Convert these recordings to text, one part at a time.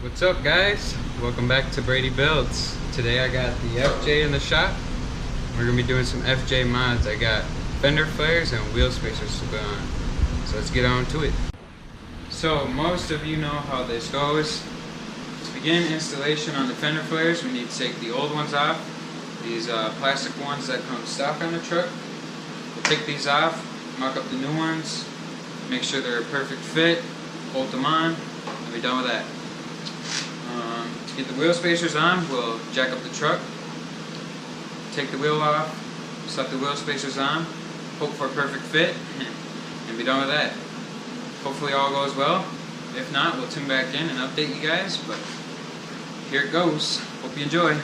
What's up, guys? Welcome back to Brady Builds. Today I got the FJ in the shop. We're gonna be doing some FJ mods. I got fender flares and wheel spacers to put on. So let's get on to it. So most of you know how this goes. To begin installation on the fender flares, we need to take the old ones off. These plastic ones that come stock on the truck. We'll take these off, mock up the new ones, make sure they're a perfect fit, bolt them on, and be done with that. To get the wheel spacers on, we'll jack up the truck, take the wheel off, slap the wheel spacers on, hope for a perfect fit, and be done with that. Hopefully all goes well. If not, we'll tune back in and update you guys, but here it goes. Hope you enjoy.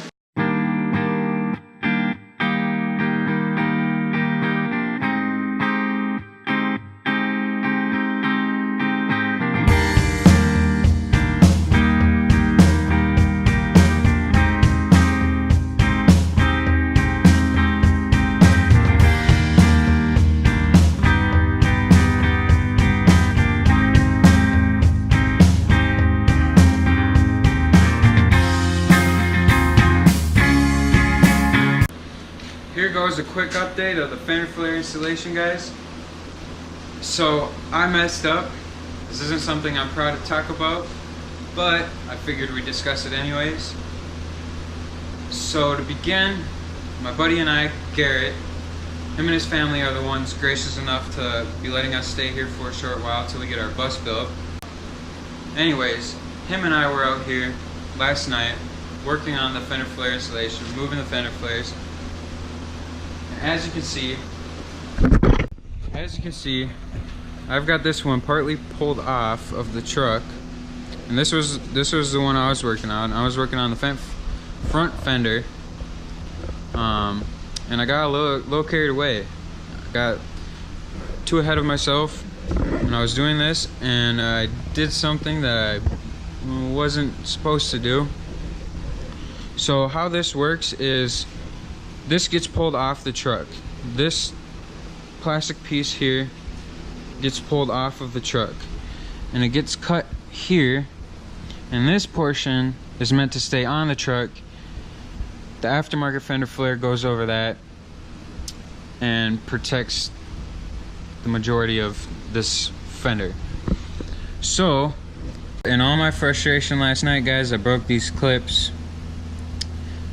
Here goes a quick update of the fender flare installation, guys. So I messed up. This isn't something I'm proud to talk about, but I figured we'd discuss it anyways. So to begin, my buddy and I, Garrett, him and his family are the ones gracious enough to be letting us stay here for a short while till we get our bus built. Anyways, him and I were out here last night working on the fender flare installation, moving the fender flares. As you can see, I've got this one partly pulled off of the truck, and this was the one I was working on. I was working on the front fender, and I got a little carried away. I got too ahead of myself when I was doing this, and I did something that I wasn't supposed to do. So how this works is, this gets pulled off the truck. This plastic piece here gets pulled off of the truck, and it gets cut here, and this portion is meant to stay on the truck. The aftermarket fender flare goes over that and protects the majority of this fender. So in all my frustration last night, guys, I broke these clips.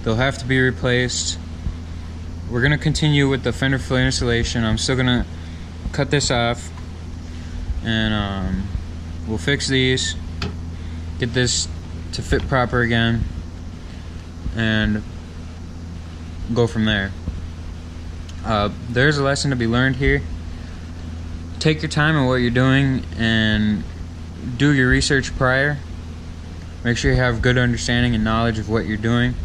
They'll have to be replaced. We're gonna continue with the fender flare installation. I'm still gonna cut this off, and we'll fix these, get this to fit proper again, and go from there. There's a lesson to be learned here. Take your time in what you're doing and do your research prior. Make sure you have good understanding and knowledge of what you're doing.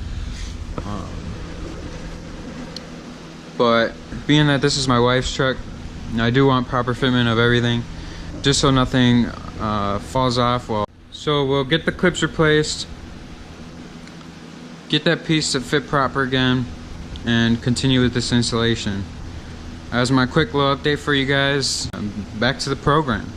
But being that this is my wife's truck, I do want proper fitment of everything, just so nothing falls off. So we'll get the clips replaced, get that piece to fit proper again, and continue with this installation. That was my quick little update for you guys. Back to the program.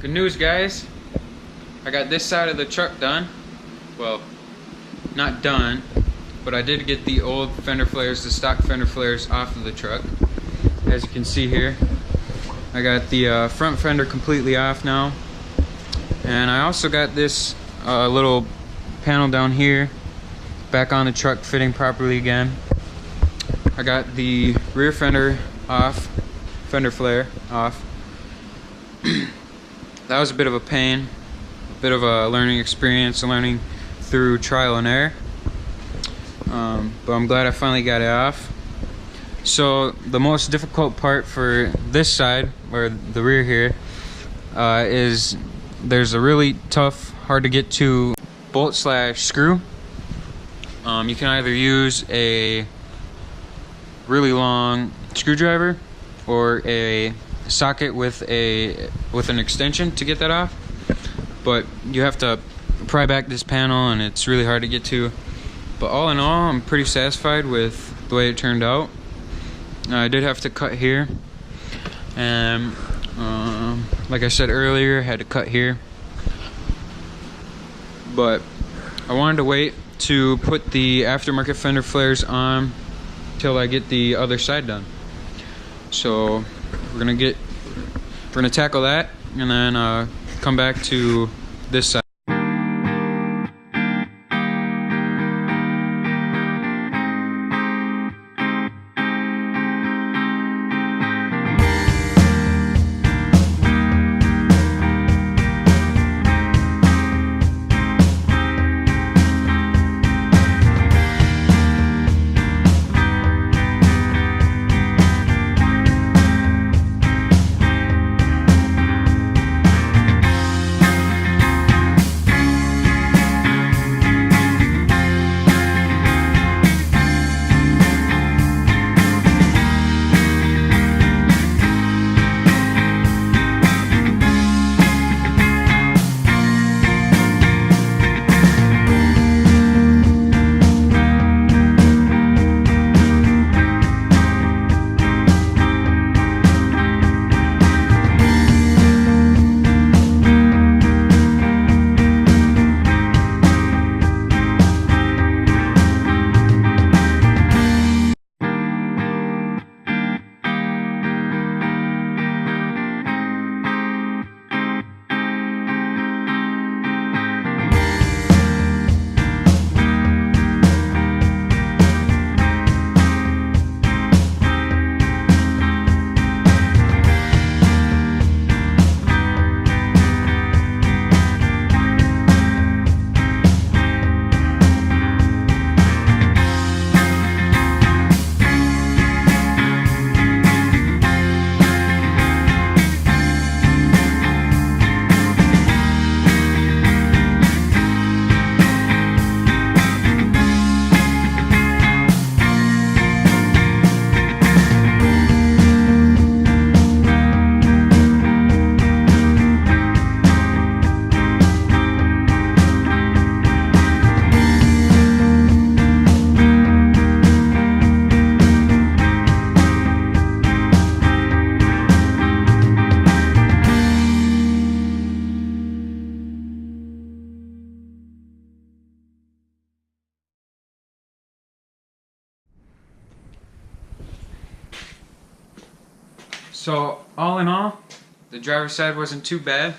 Good news, guys. I got this side of the truck done. Well, not done, but I did get the old fender flares, the stock fender flares, off of the truck. As you can see here, I got the front fender completely off now, and I also got this little panel down here back on the truck fitting properly again. I got the rear fender off, fender flare off. That was a bit of a pain, a bit of a learning experience, learning through trial and error. But I'm glad I finally got it off. So the most difficult part for this side, or the rear here, is there's a really tough, hard to get to bolt slash screw. You can either use a really long screwdriver or a socket with an extension to get that off, but you have to pry back this panel and it's really hard to get to. But all in all, I'm pretty satisfied with the way it turned out. I did have to cut here, and like I said earlier, I had to cut here, but I wanted to wait to put the aftermarket fender flares on till I get the other side done. So we're gonna tackle that and then come back to this side. So all in all, the driver's side wasn't too bad.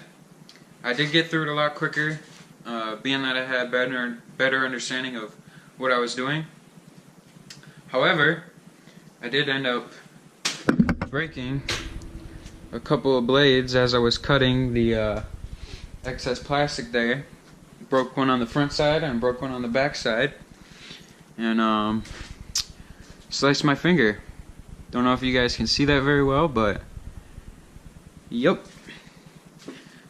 I did get through it a lot quicker, being that I had better understanding of what I was doing. However, I did end up breaking a couple of blades as I was cutting the excess plastic there. Broke one on the front side and broke one on the back side, and sliced my finger. Don't know if you guys can see that very well, but yep.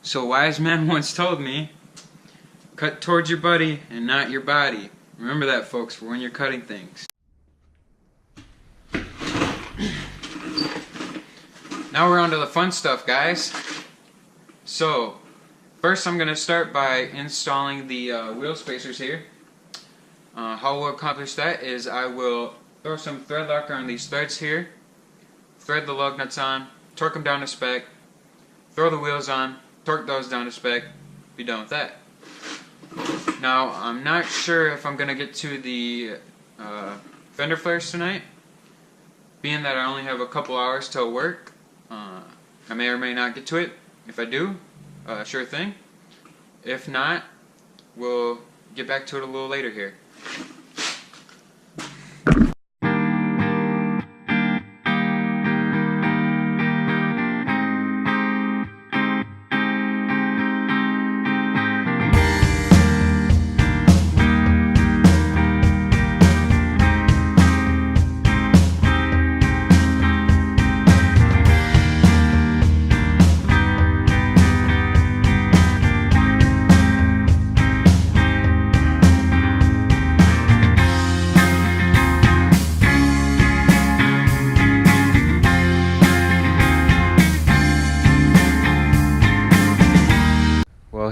So wise man once told me, cut towards your buddy and not your body. Remember that, folks, for when you're cutting things. Now we're on to the fun stuff, guys. So first I'm going to start by installing the wheel spacers here. How we'll accomplish that is I will throw some thread locker on these threads here, thread the lug nuts on, torque them down to spec, throw the wheels on, torque those down to spec, be done with that. Now I'm not sure if I'm going to get to the fender flares tonight, being that I only have a couple hours till work. I may or may not get to it. If I do, sure thing. If not, we'll get back to it a little later here.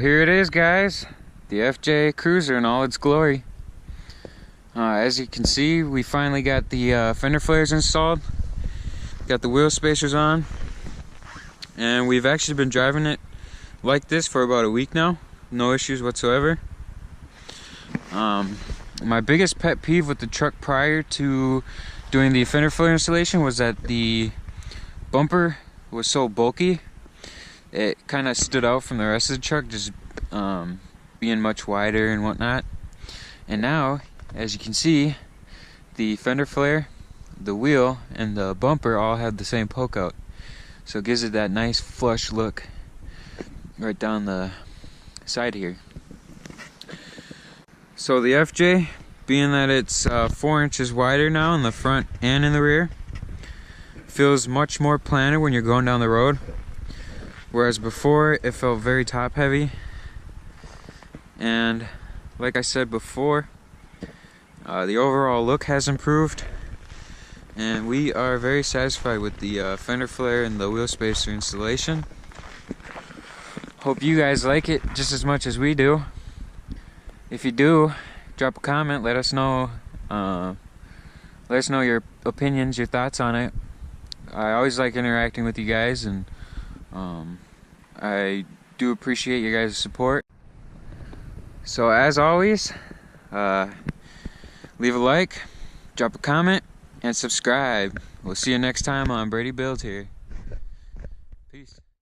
here it is, guys. The FJ Cruiser in all its glory. As you can see, we finally got the fender flares installed. Got the wheel spacers on. And we've actually been driving it like this for about a week now. No issues whatsoever. My biggest pet peeve with the truck prior to doing the fender flare installation was that the bumper was so bulky. It kind of stood out from the rest of the truck, just being much wider and whatnot. And now, as you can see, the fender flare, the wheel, and the bumper all have the same poke out. So it gives it that nice flush look right down the side here. So the FJ, being that it's 4 inches wider now in the front and in the rear, feels much more planted when you're going down the road. Whereas before, it felt very top heavy. And like I said before, the overall look has improved. And we are very satisfied with the fender flare and the wheel spacer installation. Hope you guys like it just as much as we do. If you do, drop a comment, let us know your opinions, your thoughts on it. I always like interacting with you guys, and I do appreciate your guys' support. So as always, leave a like, drop a comment, and subscribe. We'll see you next time on Brady Builds here. Peace.